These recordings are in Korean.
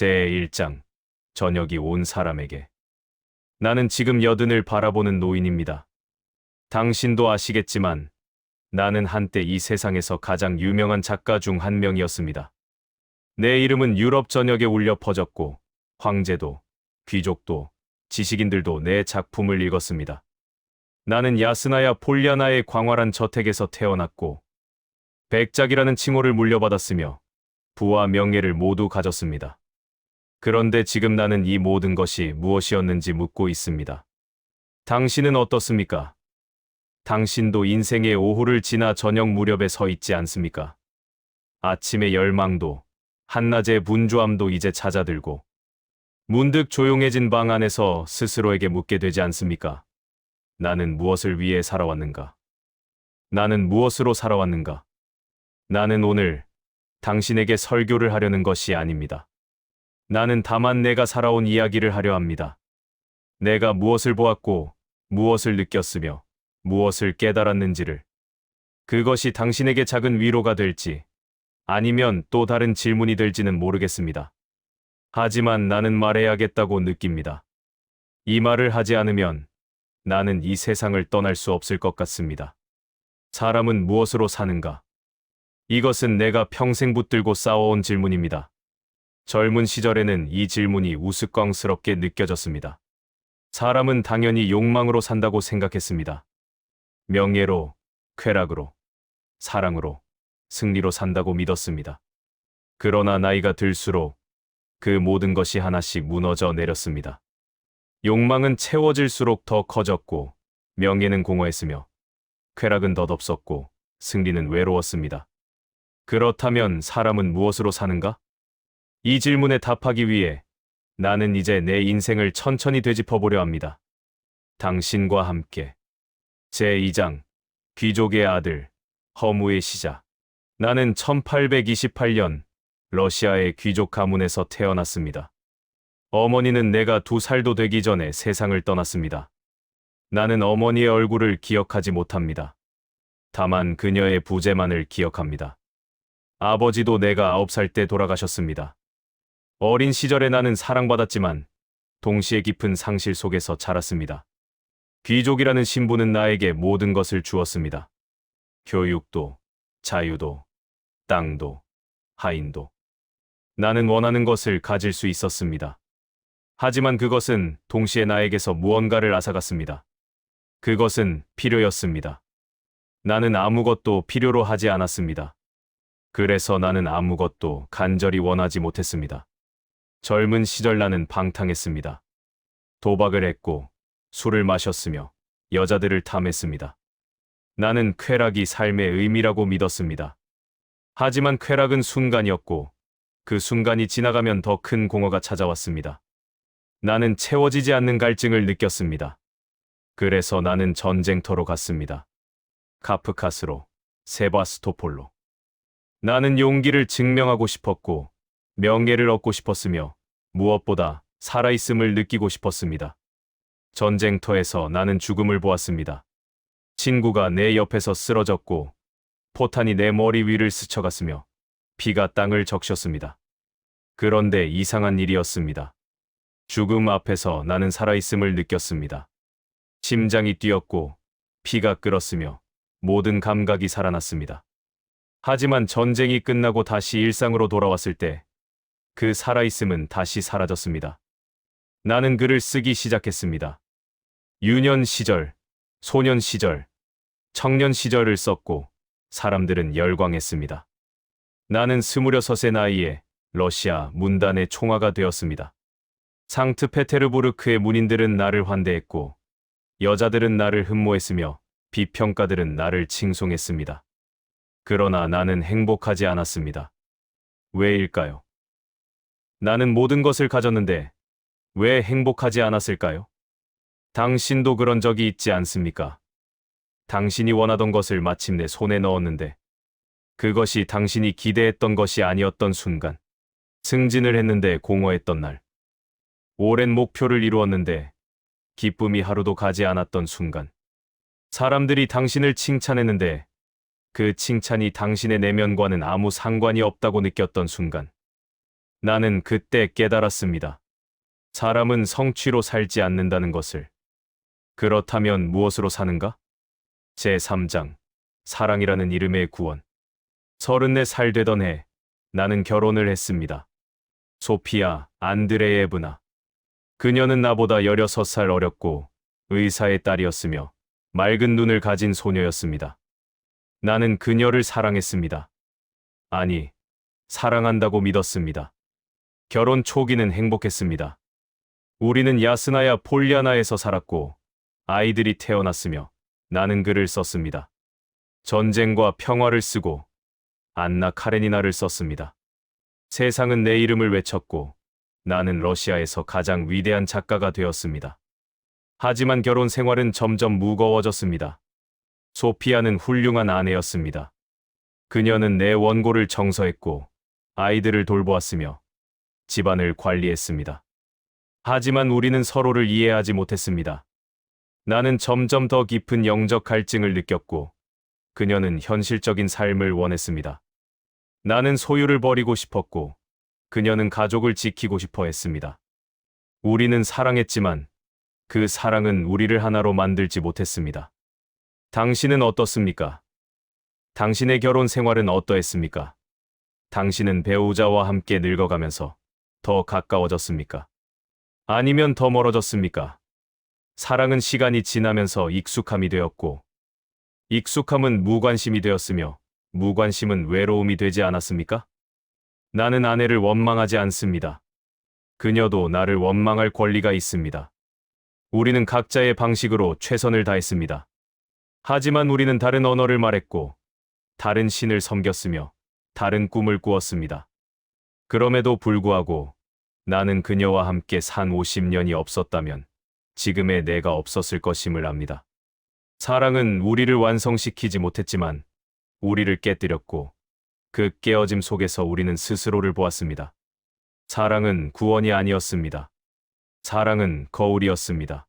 제1장 저녁이 온 사람에게. 나는 지금 여든을 바라보는 노인입니다. 당신도 아시겠지만 나는 한때 이 세상에서 가장 유명한 작가 중 한 명이었습니다. 내 이름은 유럽 전역에 울려 퍼졌고 황제도, 귀족도, 지식인들도 내 작품을 읽었습니다. 나는 야스나야 폴리아나의 광활한 저택에서 태어났고 백작이라는 칭호를 물려받았으며 부와 명예를 모두 가졌습니다. 그런데 지금 나는 이 모든 것이 무엇이었는지 묻고 있습니다. 당신은 어떻습니까? 당신도 인생의 오후를 지나 저녁 무렵에 서 있지 않습니까? 아침의 열망도, 한낮의 분주함도 이제 잦아들고 문득 조용해진 방 안에서 스스로에게 묻게 되지 않습니까? 나는 무엇을 위해 살아왔는가? 나는 무엇으로 살아왔는가? 나는 오늘 당신에게 설교를 하려는 것이 아닙니다. 나는 다만 내가 살아온 이야기를 하려 합니다. 내가 무엇을 보았고, 무엇을 느꼈으며, 무엇을 깨달았는지를. 그것이 당신에게 작은 위로가 될지, 아니면 또 다른 질문이 될지는 모르겠습니다. 하지만 나는 말해야겠다고 느낍니다. 이 말을 하지 않으면 나는 이 세상을 떠날 수 없을 것 같습니다. 사람은 무엇으로 사는가? 이것은 내가 평생 붙들고 싸워온 질문입니다. 젊은 시절에는 이 질문이 우스꽝스럽게 느껴졌습니다. 사람은 당연히 욕망으로 산다고 생각했습니다. 명예로, 쾌락으로, 사랑으로, 승리로 산다고 믿었습니다. 그러나 나이가 들수록 그 모든 것이 하나씩 무너져 내렸습니다. 욕망은 채워질수록 더 커졌고, 명예는 공허했으며, 쾌락은 덧없었고, 승리는 외로웠습니다. 그렇다면 사람은 무엇으로 사는가? 이 질문에 답하기 위해 나는 이제 내 인생을 천천히 되짚어보려 합니다. 당신과 함께. 제2장 귀족의 아들, 허무의 시작. 나는 1828년 러시아의 귀족 가문에서 태어났습니다. 어머니는 내가 2살도 되기 전에 세상을 떠났습니다. 나는 어머니의 얼굴을 기억하지 못합니다. 다만 그녀의 부재만을 기억합니다. 아버지도 내가 9살 때 돌아가셨습니다. 어린 시절에 나는 사랑받았지만 동시에 깊은 상실 속에서 자랐습니다. 귀족이라는 신분은 나에게 모든 것을 주었습니다. 교육도, 자유도, 땅도, 하인도. 나는 원하는 것을 가질 수 있었습니다. 하지만 그것은 동시에 나에게서 무언가를 앗아갔습니다. 그것은 필요였습니다. 나는 아무것도 필요로 하지 않았습니다. 그래서 나는 아무것도 간절히 원하지 못했습니다. 젊은 시절 나는 방탕했습니다. 도박을 했고 술을 마셨으며 여자들을 탐했습니다. 나는 쾌락이 삶의 의미라고 믿었습니다. 하지만 쾌락은 순간이었고 그 순간이 지나가면 더 큰 공허가 찾아왔습니다. 나는 채워지지 않는 갈증을 느꼈습니다. 그래서 나는 전쟁터로 갔습니다. 카프카스로, 세바스토폴로. 나는 용기를 증명하고 싶었고 명예를 얻고 싶었으며 무엇보다 살아있음을 느끼고 싶었습니다. 전쟁터에서 나는 죽음을 보았습니다. 친구가 내 옆에서 쓰러졌고 포탄이 내 머리 위를 스쳐갔으며 피가 땅을 적셨습니다. 그런데 이상한 일이었습니다. 죽음 앞에서 나는 살아있음을 느꼈습니다. 심장이 뛰었고 피가 끓었으며 모든 감각이 살아났습니다. 하지만 전쟁이 끝나고 다시 일상으로 돌아왔을 때 그 살아있음은 다시 사라졌습니다. 나는 글을 쓰기 시작했습니다. 유년 시절, 소년 시절, 청년 시절을 썼고 사람들은 열광했습니다. 나는 26의 나이에 러시아 문단의 총화가 되었습니다. 상트페테르부르크의 문인들은 나를 환대했고 여자들은 나를 흠모했으며 비평가들은 나를 칭송했습니다. 그러나 나는 행복하지 않았습니다. 왜일까요? 나는 모든 것을 가졌는데 왜 행복하지 않았을까요? 당신도 그런 적이 있지 않습니까? 당신이 원하던 것을 마침내 손에 넣었는데 그것이 당신이 기대했던 것이 아니었던 순간, 승진을 했는데 공허했던 날, 오랜 목표를 이루었는데 기쁨이 하루도 가지 않았던 순간, 사람들이 당신을 칭찬했는데 그 칭찬이 당신의 내면과는 아무 상관이 없다고 느꼈던 순간, 나는 그때 깨달았습니다. 사람은 성취로 살지 않는다는 것을. 그렇다면 무엇으로 사는가? 제3장 사랑이라는 이름의 구원. 34살 되던 해 나는 결혼을 했습니다. 소피아 안드레예브나. 그녀는 나보다 16살 어렸고 의사의 딸이었으며 맑은 눈을 가진 소녀였습니다. 나는 그녀를 사랑했습니다. 아니, 사랑한다고 믿었습니다. 결혼 초기는 행복했습니다. 우리는 야스나야 폴리아나에서 살았고 아이들이 태어났으며 나는 글을 썼습니다. 전쟁과 평화를 쓰고 안나 카레니나를 썼습니다. 세상은 내 이름을 외쳤고 나는 러시아에서 가장 위대한 작가가 되었습니다. 하지만 결혼 생활은 점점 무거워졌습니다. 소피아는 훌륭한 아내였습니다. 그녀는 내 원고를 정서했고 아이들을 돌보았으며 집안을 관리했습니다. 하지만 우리는 서로를 이해하지 못했습니다. 나는 점점 더 깊은 영적 갈증을 느꼈고 그녀는 현실적인 삶을 원했습니다. 나는 소유를 버리고 싶었고 그녀는 가족을 지키고 싶어 했습니다. 우리는 사랑했지만 그 사랑은 우리를 하나로 만들지 못했습니다. 당신은 어떻습니까? 당신의 결혼 생활은 어떠했습니까? 당신은 배우자와 함께 늙어가면서 더 가까워졌습니까? 아니면 더 멀어졌습니까? 사랑은 시간이 지나면서 익숙함이 되었고, 익숙함은 무관심이 되었으며, 무관심은 외로움이 되지 않았습니까? 나는 아내를 원망하지 않습니다. 그녀도 나를 원망할 권리가 있습니다. 우리는 각자의 방식으로 최선을 다했습니다. 하지만 우리는 다른 언어를 말했고, 다른 신을 섬겼으며, 다른 꿈을 꾸었습니다. 그럼에도 불구하고 나는 그녀와 함께 산 50년이 없었다면 지금의 내가 없었을 것임을 압니다. 사랑은 우리를 완성시키지 못했지만 우리를 깨뜨렸고 그 깨어짐 속에서 우리는 스스로를 보았습니다. 사랑은 구원이 아니었습니다. 사랑은 거울이었습니다.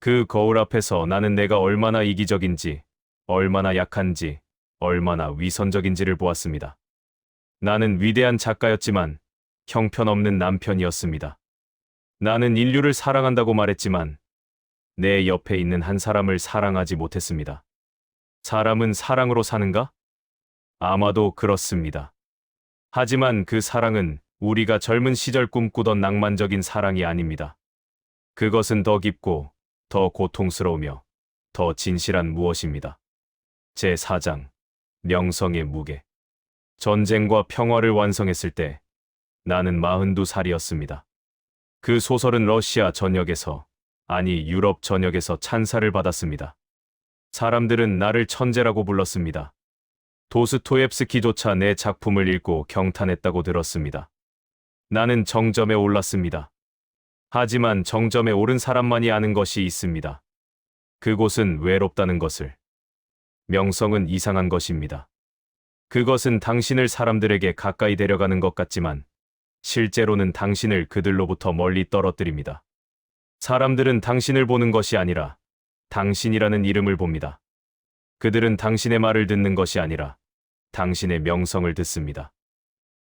그 거울 앞에서 나는 내가 얼마나 이기적인지, 얼마나 약한지, 얼마나 위선적인지를 보았습니다. 나는 위대한 작가였지만 형편없는 남편이었습니다. 나는 인류를 사랑한다고 말했지만 내 옆에 있는 한 사람을 사랑하지 못했습니다. 사람은 사랑으로 사는가? 아마도 그렇습니다. 하지만 그 사랑은 우리가 젊은 시절 꿈꾸던 낭만적인 사랑이 아닙니다. 그것은 더 깊고 더 고통스러우며 더 진실한 무엇입니다. 제4장 명성의 무게. 전쟁과 평화를 완성했을 때 나는 42살이었습니다. 그 소설은 러시아 전역에서, 아니 유럽 전역에서 찬사를 받았습니다. 사람들은 나를 천재라고 불렀습니다. 도스토옙스키조차 내 작품을 읽고 경탄했다고 들었습니다. 나는 정점에 올랐습니다. 하지만 정점에 오른 사람만이 아는 것이 있습니다. 그곳은 외롭다는 것을. 명성은 이상한 것입니다. 그것은 당신을 사람들에게 가까이 데려가는 것 같지만 실제로는 당신을 그들로부터 멀리 떨어뜨립니다. 사람들은 당신을 보는 것이 아니라 당신이라는 이름을 봅니다. 그들은 당신의 말을 듣는 것이 아니라 당신의 명성을 듣습니다.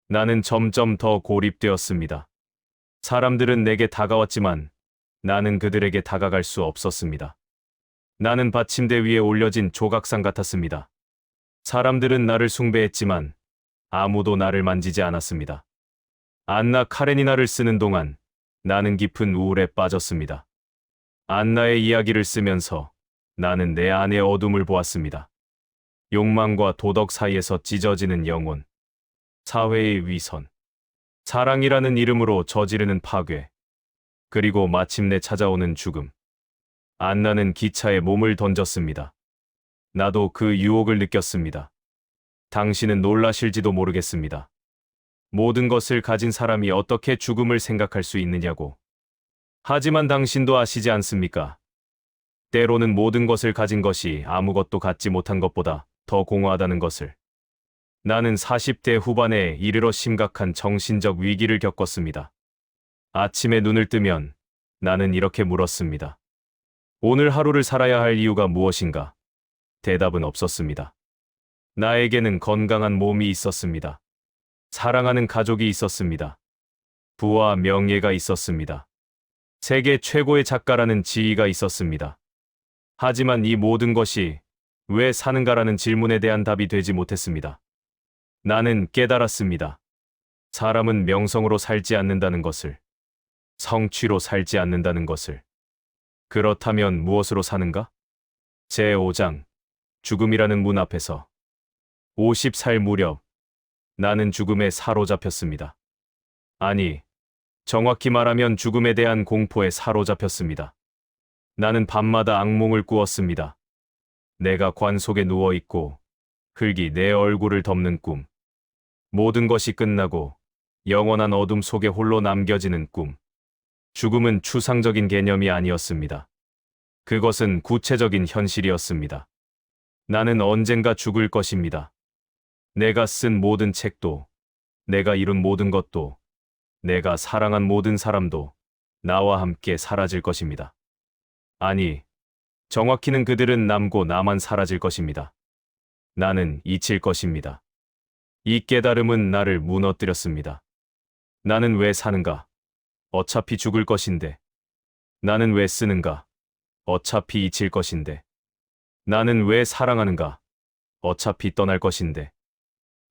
나는 점점 더 고립되었습니다. 사람들은 내게 다가왔지만 나는 그들에게 다가갈 수 없었습니다. 나는 받침대 위에 올려진 조각상 같았습니다. 사람들은 나를 숭배했지만 아무도 나를 만지지 않았습니다. 안나 카레니나를 쓰는 동안 나는 깊은 우울에 빠졌습니다. 안나의 이야기를 쓰면서 나는 내 안의 어둠을 보았습니다. 욕망과 도덕 사이에서 찢어지는 영혼, 사회의 위선, 사랑이라는 이름으로 저지르는 파괴, 그리고 마침내 찾아오는 죽음. 안나는 기차에 몸을 던졌습니다. 나도 그 유혹을 느꼈습니다. 당신은 놀라실지도 모르겠습니다. 모든 것을 가진 사람이 어떻게 죽음을 생각할 수 있느냐고. 하지만 당신도 아시지 않습니까? 때로는 모든 것을 가진 것이 아무것도 갖지 못한 것보다 더 공허하다는 것을. 나는 40대 후반에 이르러 심각한 정신적 위기를 겪었습니다. 아침에 눈을 뜨면 나는 이렇게 물었습니다. 오늘 하루를 살아야 할 이유가 무엇인가? 대답은 없었습니다. 나에게는 건강한 몸이 있었습니다. 사랑하는 가족이 있었습니다. 부와 명예가 있었습니다. 세계 최고의 작가라는 지위가 있었습니다. 하지만 이 모든 것이 왜 사는가라는 질문에 대한 답이 되지 못했습니다. 나는 깨달았습니다. 사람은 명성으로 살지 않는다는 것을, 성취로 살지 않는다는 것을. 그렇다면 무엇으로 사는가? 제5장, 죽음이라는 문 앞에서 50살 무렵 나는 죽음에 사로잡혔습니다. 아니, 정확히 말하면 죽음에 대한 공포에 사로잡혔습니다. 나는 밤마다 악몽을 꾸었습니다. 내가 관 속에 누워있고 흙이 내 얼굴을 덮는 꿈. 모든 것이 끝나고 영원한 어둠 속에 홀로 남겨지는 꿈. 죽음은 추상적인 개념이 아니었습니다. 그것은 구체적인 현실이었습니다. 나는 언젠가 죽을 것입니다. 내가 쓴 모든 책도, 내가 이룬 모든 것도, 내가 사랑한 모든 사람도 나와 함께 사라질 것입니다. 아니, 정확히는 그들은 남고 나만 사라질 것입니다. 나는 잊힐 것입니다. 이 깨달음은 나를 무너뜨렸습니다. 나는 왜 사는가? 어차피 죽을 것인데. 나는 왜 쓰는가? 어차피 잊힐 것인데. 나는 왜 사랑하는가? 어차피 떠날 것인데.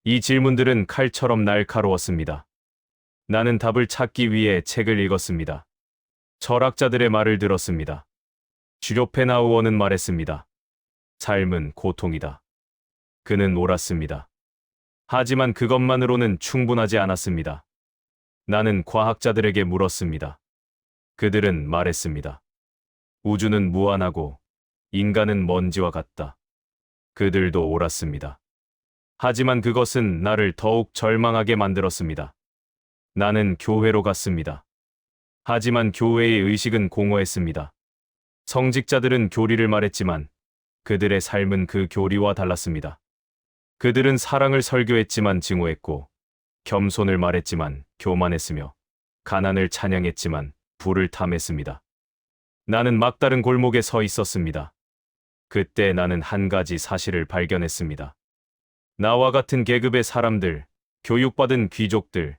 이 질문들은 칼처럼 날카로웠습니다. 나는 답을 찾기 위해 책을 읽었습니다. 철학자들의 말을 들었습니다. 슈로펜하우어는 말했습니다. 삶은 고통이다. 그는 옳았습니다. 하지만 그것만으로는 충분하지 않았습니다. 나는 과학자들에게 물었습니다. 그들은 말했습니다. 우주는 무한하고 인간은 먼지와 같다. 그들도 옳았습니다. 하지만 그것은 나를 더욱 절망하게 만들었습니다. 나는 교회로 갔습니다. 하지만 교회의 의식은 공허했습니다. 성직자들은 교리를 말했지만 그들의 삶은 그 교리와 달랐습니다. 그들은 사랑을 설교했지만 증오했고, 겸손을 말했지만 교만했으며, 가난을 찬양했지만 불을 탐했습니다. 나는 막다른 골목에 서 있었습니다. 그때 나는 한 가지 사실을 발견했습니다. 나와 같은 계급의 사람들, 교육받은 귀족들,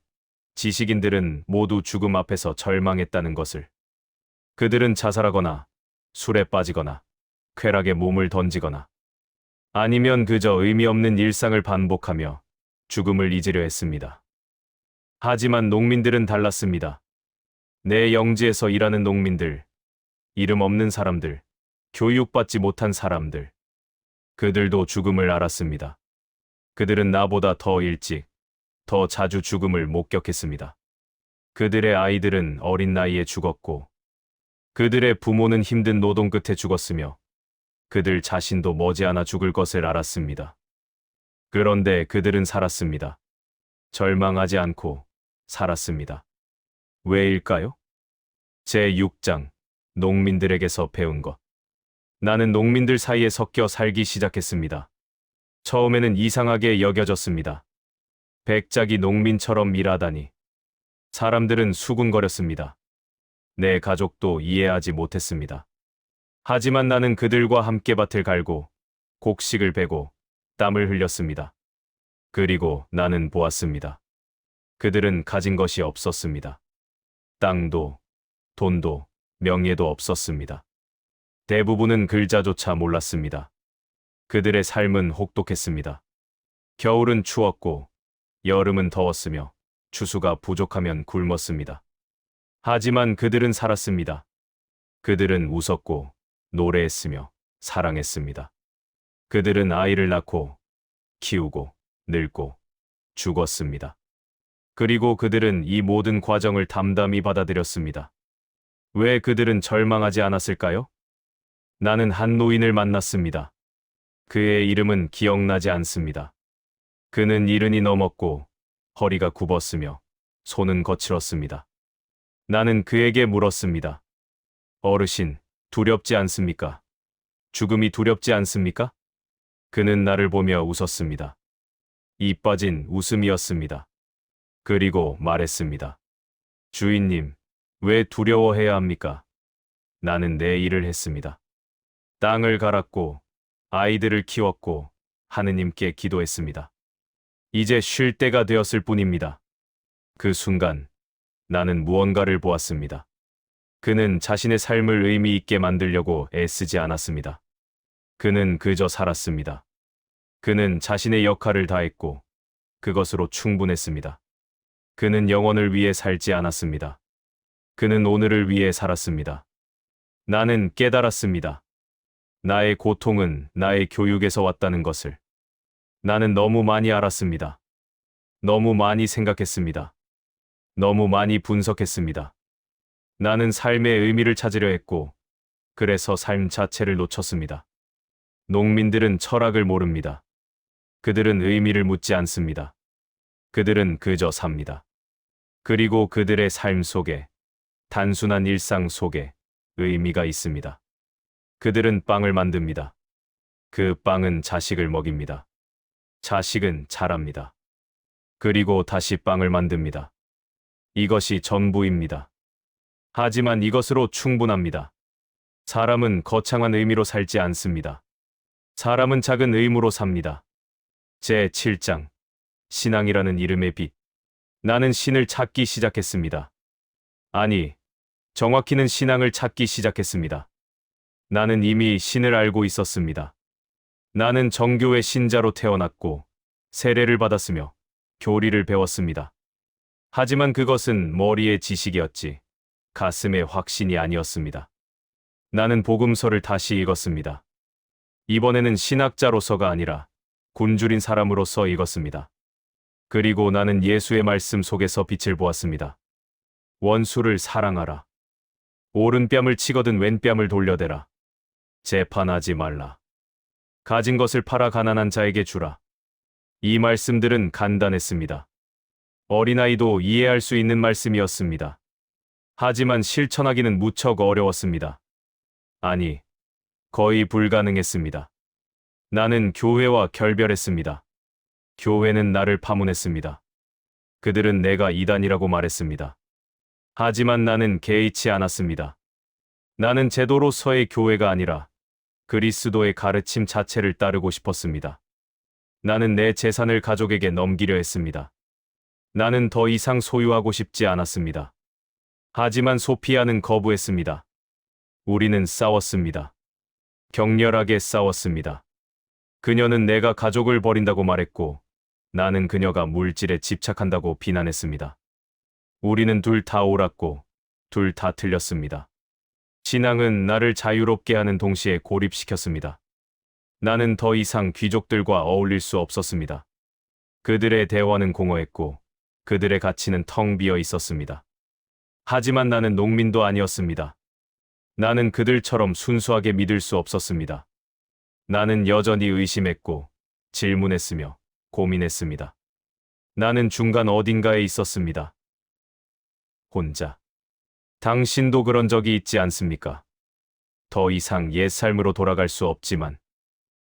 지식인들은 모두 죽음 앞에서 절망했다는 것을. 그들은 자살하거나 술에 빠지거나 쾌락에 몸을 던지거나 아니면 그저 의미 없는 일상을 반복하며 죽음을 잊으려 했습니다. 하지만 농민들은 달랐습니다. 내 영지에서 일하는 농민들, 이름 없는 사람들, 교육받지 못한 사람들. 그들도 죽음을 알았습니다. 그들은 나보다 더 일찍, 더 자주 죽음을 목격했습니다. 그들의 아이들은 어린 나이에 죽었고, 그들의 부모는 힘든 노동 끝에 죽었으며, 그들 자신도 머지않아 죽을 것을 알았습니다. 그런데 그들은 살았습니다. 절망하지 않고 살았습니다. 왜일까요? 제6장, 농민들에게서 배운 것. 나는 농민들 사이에 섞여 살기 시작했습니다. 처음에는 이상하게 여겨졌습니다. 백작이 농민처럼 일하다니. 사람들은 수군거렸습니다. 내 가족도 이해하지 못했습니다. 하지만 나는 그들과 함께 밭을 갈고 곡식을 베고 땀을 흘렸습니다. 그리고 나는 보았습니다. 그들은 가진 것이 없었습니다. 땅도, 돈도, 명예도 없었습니다. 대부분은 글자조차 몰랐습니다. 그들의 삶은 혹독했습니다. 겨울은 추웠고 여름은 더웠으며 추수가 부족하면 굶었습니다. 하지만 그들은 살았습니다. 그들은 웃었고 노래했으며 사랑했습니다. 그들은 아이를 낳고 키우고 늙고 죽었습니다. 그리고 그들은 이 모든 과정을 담담히 받아들였습니다. 왜 그들은 절망하지 않았을까요? 나는 한 노인을 만났습니다. 그의 이름은 기억나지 않습니다. 그는 70이 넘었고 허리가 굽었으며 손은 거칠었습니다. 나는 그에게 물었습니다. 어르신, 두렵지 않습니까? 죽음이 두렵지 않습니까? 그는 나를 보며 웃었습니다. 입 빠진 웃음이었습니다. 그리고 말했습니다. 주인님, 왜 두려워해야 합니까? 나는 내 일을 했습니다. 땅을 갈았고 아이들을 키웠고 하느님께 기도했습니다. 이제 쉴 때가 되었을 뿐입니다. 그 순간 나는 무언가를 보았습니다. 그는 자신의 삶을 의미 있게 만들려고 애쓰지 않았습니다. 그는 그저 살았습니다. 그는 자신의 역할을 다했고 그것으로 충분했습니다. 그는 영혼을 위해 살지 않았습니다. 그는 오늘을 위해 살았습니다. 나는 깨달았습니다. 나의 고통은 나의 교육에서 왔다는 것을. 나는 너무 많이 알았습니다. 너무 많이 생각했습니다. 너무 많이 분석했습니다. 나는 삶의 의미를 찾으려 했고, 그래서 삶 자체를 놓쳤습니다. 농민들은 철학을 모릅니다. 그들은 의미를 묻지 않습니다. 그들은 그저 삽니다. 그리고 그들의 삶 속에, 단순한 일상 속에 의미가 있습니다. 그들은 빵을 만듭니다. 그 빵은 자식을 먹입니다. 자식은 자랍니다. 그리고 다시 빵을 만듭니다. 이것이 전부입니다. 하지만 이것으로 충분합니다. 사람은 거창한 의미로 살지 않습니다. 사람은 작은 의무로 삽니다. 제7장 신앙이라는 이름의 빛. 나는 신을 찾기 시작했습니다. 아니, 정확히는 신앙을 찾기 시작했습니다. 나는 이미 신을 알고 있었습니다. 나는 정교회 신자로 태어났고 세례를 받았으며 교리를 배웠습니다. 하지만 그것은 머리의 지식이었지 가슴의 확신이 아니었습니다. 나는 복음서를 다시 읽었습니다. 이번에는 신학자로서가 아니라 굶주린 사람으로서 읽었습니다. 그리고 나는 예수의 말씀 속에서 빛을 보았습니다. 원수를 사랑하라. 오른뺨을 치거든 왼뺨을 돌려대라. 재판하지 말라. 가진 것을 팔아 가난한 자에게 주라. 이 말씀들은 간단했습니다. 어린아이도 이해할 수 있는 말씀이었습니다. 하지만 실천하기는 무척 어려웠습니다. 아니, 거의 불가능했습니다. 나는 교회와 결별했습니다. 교회는 나를 파문했습니다. 그들은 내가 이단이라고 말했습니다. 하지만 나는 개의치 않았습니다. 나는 제도로서의 교회가 아니라 그리스도의 가르침 자체를 따르고 싶었습니다. 나는 내 재산을 가족에게 넘기려 했습니다. 나는 더 이상 소유하고 싶지 않았습니다. 하지만 소피아는 거부했습니다. 우리는 싸웠습니다. 격렬하게 싸웠습니다. 그녀는 내가 가족을 버린다고 말했고, 나는 그녀가 물질에 집착한다고 비난했습니다. 우리는 둘 다 옳았고, 둘 다 틀렸습니다. 신앙은 나를 자유롭게 하는 동시에 고립시켰습니다. 나는 더 이상 귀족들과 어울릴 수 없었습니다. 그들의 대화는 공허했고, 그들의 가치는 텅 비어 있었습니다. 하지만 나는 농민도 아니었습니다. 나는 그들처럼 순수하게 믿을 수 없었습니다. 나는 여전히 의심했고, 질문했으며, 고민했습니다. 나는 중간 어딘가에 있었습니다. 혼자. 당신도 그런 적이 있지 않습니까? 더 이상 옛 삶으로 돌아갈 수 없지만,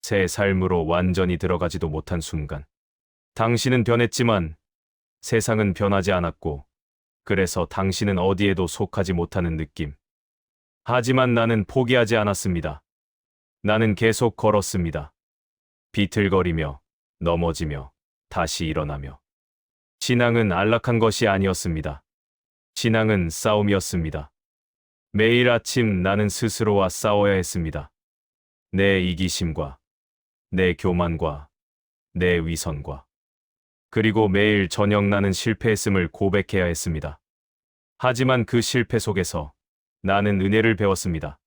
새 삶으로 완전히 들어가지도 못한 순간. 당신은 변했지만, 세상은 변하지 않았고, 그래서 당신은 어디에도 속하지 못하는 느낌. 하지만 나는 포기하지 않았습니다. 나는 계속 걸었습니다. 비틀거리며, 넘어지며, 다시 일어나며. 신앙은 안락한 것이 아니었습니다. 신앙은 싸움이었습니다. 매일 아침 나는 스스로와 싸워야 했습니다. 내 이기심과, 내 교만과, 내 위선과. 그리고 매일 저녁 나는 실패했음을 고백해야 했습니다. 하지만 그 실패 속에서 나는 은혜를 배웠습니다.